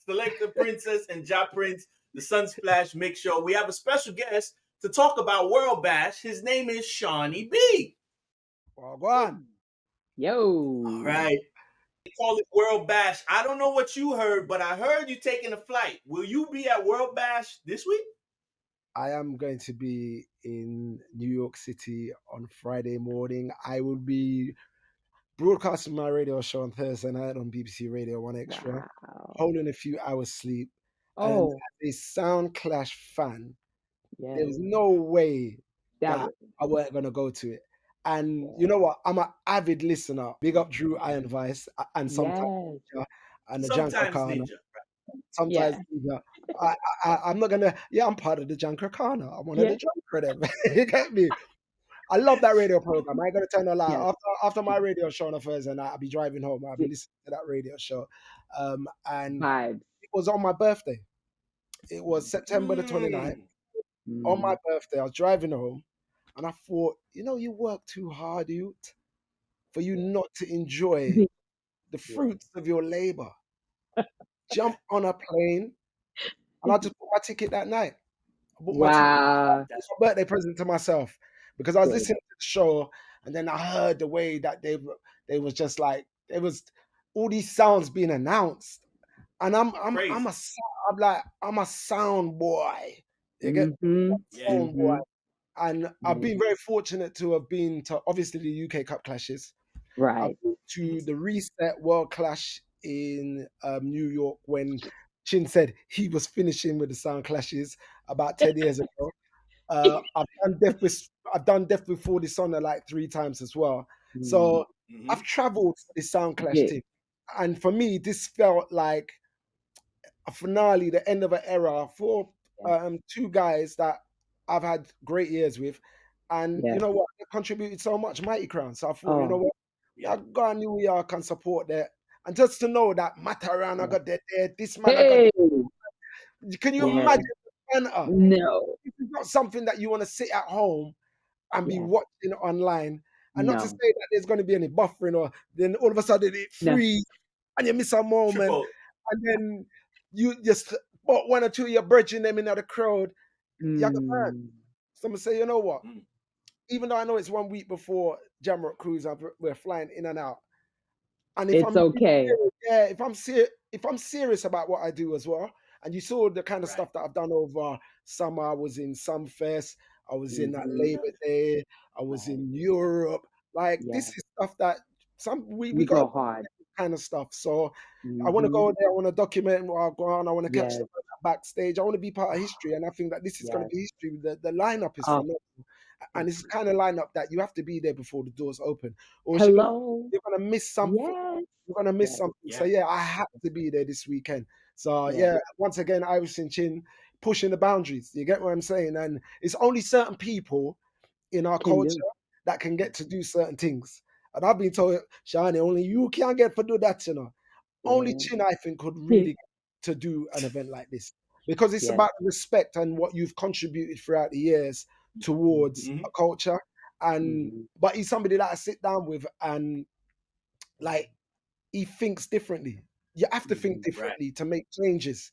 Selector Princess and Ja Prince, the Sunsplash Mix Show. We have a special guest to talk about World Bash. His name is Seani B. Well, go on. Yo. All right. They call it World Bash. I don't know what you heard, but I heard you taking a flight. Will you be at World Bash this week? I am going to be in New York City on Friday morning. I will be broadcasting my radio show on Thursday night on BBC Radio 1 Extra, Wow. holding a few hours sleep. And Oh, as a Sound Clash fan, there yes. was no way That that was, I weren't going to go to it. And you know what? I'm an avid listener. Big up Drew Iron Vice and sometimes yes. and the Janko Sometimes Kana. Ninja. Sometimes Yeah. I'm not gonna. Yeah, I'm part of the Janko Kana. I'm one of Yeah. the Janko them. You get me? I love that radio program. I ain't gonna tell no lie. Yes. After my radio show on a Thursday night, I'll be driving home. I'll be listening to that radio show, and Vibes. it was on my birthday. It was September the 29th. On my birthday, I was driving home, and I thought, you work too hard, youth, for you not to enjoy the fruits of your labor. Jump on a plane, and I just bought my ticket that night. I bought my ticket. Wow. That's my birthday present to myself because I was Good. listening to the show, and then I heard the way that they was just like there was all these sounds being announced, and I'm a sound boy. You get Mm-hmm. sound boy. And I've Mhm. been very fortunate to have been to obviously the UK Cup clashes. I've Right. been to the Reset World Clash in New York when Chin said he was finishing with the Sound Clashes about 10 years ago. I've done Death Before Dishonor like 3 times as well. So I've traveled to the Sound Clash Yeah. team, and for me, this felt like a finale, the end of an era for two guys that I've had great years with. And Yeah. you know what? They contributed so much, Mighty Crown. So I thought, you know Oh, what? I go to New York and support that. And just to know that Mataran, I got there, this man, I got hey. there. Can you Yeah. imagine the banter? No. This is not something that you want to sit at home and be Yeah. watching online. And not to say No. that there's going to be any buffering or then all of a sudden it No. freeze and you miss a moment. Triple. And then you just spot one or two of your bridging them in the crowd. You got Mm. Someone say, you know what? Even though I know it's 1 week before Jamrock Cruise, we're flying in and out. And if It's okay. if I'm serious about what I do as well, and you saw the kind of stuff that I've done over summer, I was in Sumfest, I was in that Labor Day, I was in Europe. Like Yeah. this is stuff that we You got go hard. kind of stuff. So I want to go there. I want to document what I've gone. I want to catch Yes. the backstage. I want to be part of history, and I think that this is going to Yes. be history. The lineup is Oh, phenomenal, and it's the kind of lineup that you have to be there before the doors open, or else hello. you're gonna miss something. Yes. You're gonna miss Yes. something. So yeah, I have to be there this weekend. So yeah, once again, Irish and Chin pushing the boundaries. You get what I'm saying? And it's only certain people in our Can culture do. that can get to do certain things. And I've been told, Shani, only you can get to do that, Only Yeah. Chin, I think, could really get to do an event like this. Because it's Yes. about respect and what you've contributed throughout the years towards a culture. And but he's somebody that I sit down with and like he thinks differently. You have to think differently to make changes.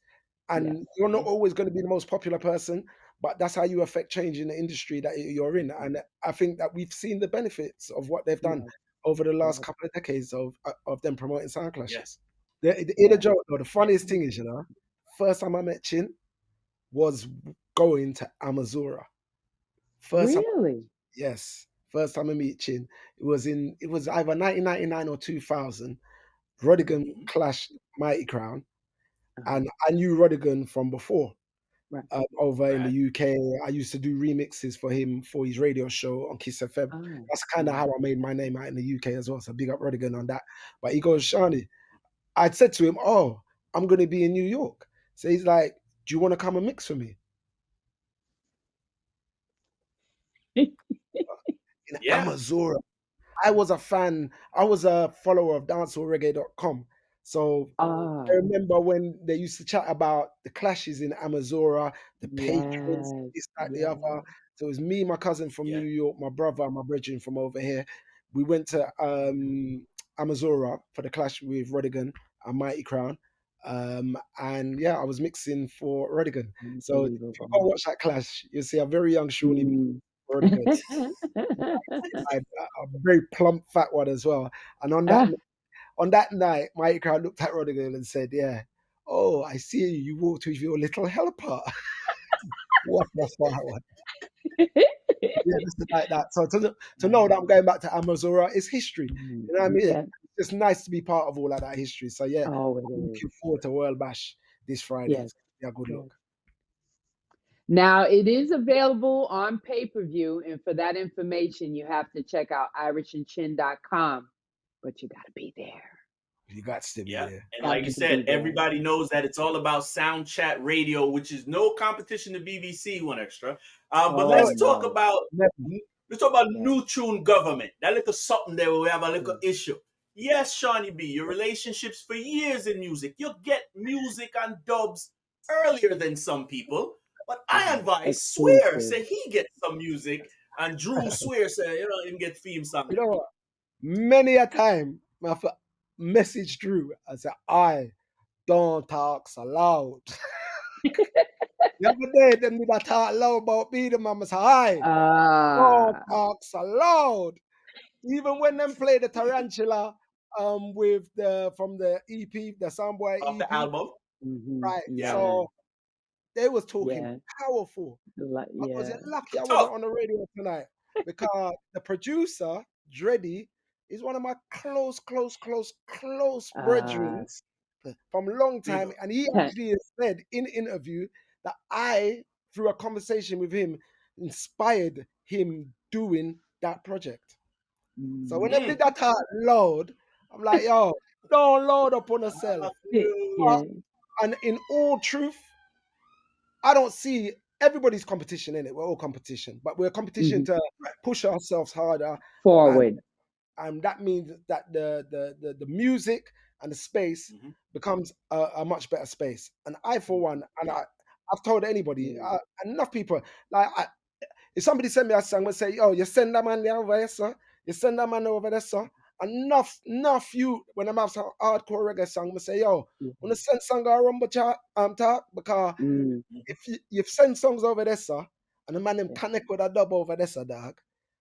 And Yes. you're not always going to be the most popular person, but that's how you affect change in the industry that you're in. And I think that we've seen the benefits of what they've done Yes. over the last Yes. couple of decades of them promoting sound clashes. Yes. The Yeah. joke, though, the funniest thing is, first time I met Chin was going to Amazura. First time, Really? yes, first time I meet Chin. It was either 1999 or 2000. Rodigan clashed Mighty Crown, and I knew Rodigan from before. Right. Over in the UK, I used to do remixes for him for his radio show on Kiss FM. Oh. That's kind of how I made my name out in the UK as well. So big up Rodigan on that. But he goes, Shani, I'd said to him, "Oh, I'm going to be in New York." So he's like, "Do you want to come and mix for me?" In Amazura. I was a fan. I was a follower of dancehallreggae.com. So I remember when they used to chat about the clashes in Amazura, the patrons, Yes. this, that, the Yes. other. So it was me, my cousin from New York, my brother, my brethren from over here. We went to Amazura for the clash with Rodigan and Mighty Crown. And yeah, I was mixing for Rodigan. So if you Unbelievable. go watch that clash, you'll see a very young Shawnee B Mm. Rodigan, a very plump, fat one as well. And Ah, on that night, Mighty Crown looked at Rodigan and said, "Yeah, oh, I see you. You walked with your little helper." What the fuck? Yeah, just like that. So to know that I'm going back to Amazura is history. You know what I mean? yeah. It's nice to be part of all of that history. So yeah, Oh, it I'm is. looking forward to World Bash this Friday. Yes. Yeah, good Yes. luck. Now it is available on pay-per-view, and for that information, you have to check out irishandchin.com. But you gotta be there. You got to be Yeah. there. And Got like you to be said, there. everybody knows that it's all about Sound Chat Radio, which is no competition to BBC One Extra. But Oh Oh, no. never. let's talk about Yeah. New Tune Government. That little something there where we have a little Mm. issue. Yes, Shawnee B, your relationships for years in music. You'll get music on dubs earlier than some people. But I advise Swear Exclusive. say he gets some music, and Drew Swear say him get theme song. You know what? Many a time, my message Drew. I said, "I don't talk so loud." The other day, them did I talk loud about me. The mama say, "I don't Ah. talk so loud." Even when them play the tarantula with the from the EP, the Soundboy Off the EP, album. right? Yeah. Yeah. So they was talking Yeah. powerful. I was Yeah. lucky I wasn't Tough. on the radio tonight because the producer, Dreddy, is one of my close Uh, brethren from a long Big time. up. And he actually has said in interview that I, through a conversation with him, inspired him doing that project. So when they Mm. did that out loud, I'm like, yo, don't load up on yourself. But, yeah. and in all truth, I don't see everybody's competition in it. We're all competition, but we're competition Mhm. to push ourselves harder, and Forward. that means that the music and the space Mhm. becomes a much better space. And I, for one, and Yeah. I've told anybody, Yeah. enough people, like if somebody send me a song and say, "Yo, you send that man there over there, sir. You send that man over there, sir." Enough you when I'm have some hardcore reggae song, I say, "Yo, wanna Mhm. send song or rumble chat talk because Mm. if you send songs over there, sir, and the man them Yeah. connect with a dub over there, sir, dog.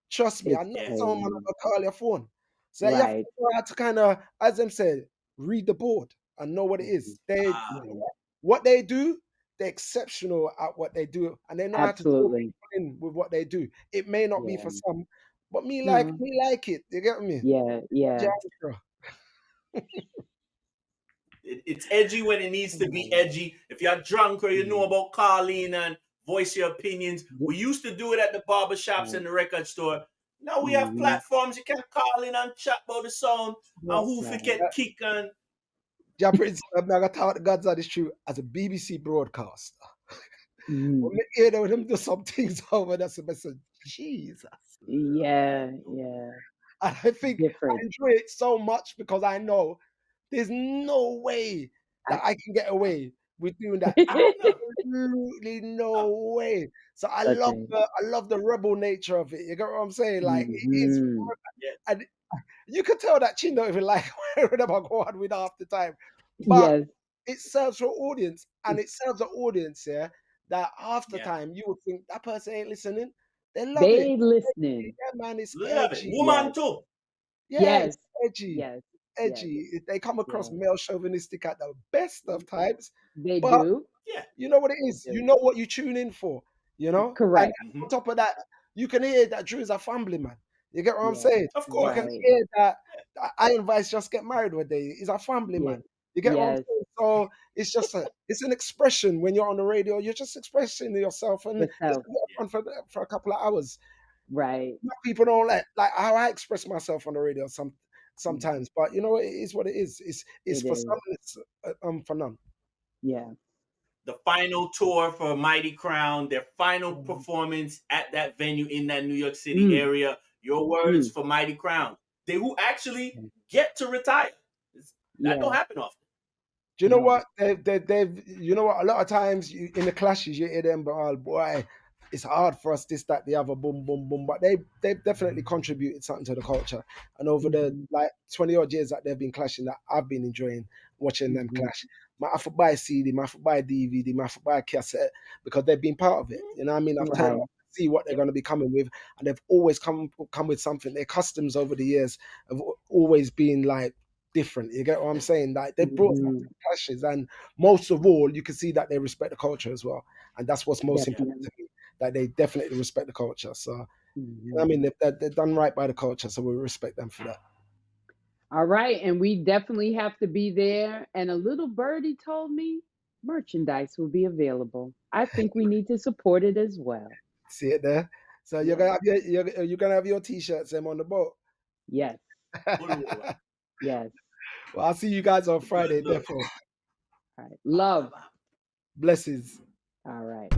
Trust me, I It's know Yes. someone man crazy. will call your phone. So you have to Right. know how to kind of, as them said, read the board and know what it Mhm. is. They Right. what they do, they're exceptional at what they do, and they know how to draw Absolutely. people in with what they do. It may not be Yeah. for some, but No. me like it. You get me? Yeah. Yeah. It's edgy when it needs to be Oh. edgy. If you're drunk or you know Mm. about Carlene and voice your opinions, Yeah. we used to do it at the barber shops Right. and the record store. Now we have Mhm. platforms you can call in and chat about the sound and who Right. forget kick and Ja Prince, I'm not gonna talk the God's honest truth as a BBC broadcaster. Mhm. When me hear them do some things over there, so I said, Jesus. Yeah. Yeah. And I think I Different. enjoy it so much because I know there's no way that I, I can get away with doing that. no, Absolutely no. no way. So Listen. I love the rebel nature of it. You get what I'm saying? Like it is, Mhm. Yeah, and you can tell that Chin don't even like whatever I go on with half the time. But Yes. it serves for audience, and it serves an audience, yeah, that half the yeah. time you would think that person ain't listening. They love it. They listening. Yeah, man, it's Love it. edgy. Woman Yes. too. Yeah, it's Yes. edgy. Yes. Yes. Edgy. They come across Yeah. male chauvinistic at the best of times, They but do. Yeah. you know what it They is. You do. know what you tune in for. You know, and Correct. Hmm. on top of that, you can hear that Drew is a family man. You get what I'm Yeah. saying? Of You course. can Right. hear that Iron Vice just get married one day. He's a family Yeah. man. You get what I'm Yes. saying? So it's just it's an expression when you're on the radio. You're just expressing yourself, and it's Yourself. a bit of fun for a couple of hours. Right. Not people don't like how I express myself on the radio sometimes, but you know it is what it is. It's It for is. some, it's for none. Yeah. The final tour for Mighty Crown, their final performance at that venue in that New York City Mm. area. Your words Mm. for Mighty Crown. They who actually get to retire. That don't Yeah. happen often. Do you know No. what? They've you know what? A lot of times in the clashes you hear them, but oh boy. it's hard for us, this, that, the other, boom, boom, boom. But they've definitely contributed something to the culture. And over the like 20 odd years that they've been clashing, that I've been enjoying watching them clash. I have to buy a CD, I have to buy a DVD, I have to buy a cassette because they've been part of it. You know what I mean? I've turned Right. up to see what they're going to be coming with, and they've always come with something. Their customs over the years have always been like different. You get what I'm saying? Like they brought something clashes, and most of all, you can see that they respect the culture as well, and that's what's most important to me. That they definitely respect the culture. So you know what I mean, they've done right by the culture, so we respect them for that. All right, and we definitely have to be there. And a little birdie told me merchandise will be available. I think we need to support it as well. See it there. So you're gonna have you're gonna have your t-shirts them on the boat. Yes. Good one. Yes. Well, I'll see you guys on Good, Friday. good. Therefore, All right. Love. blessings. All right.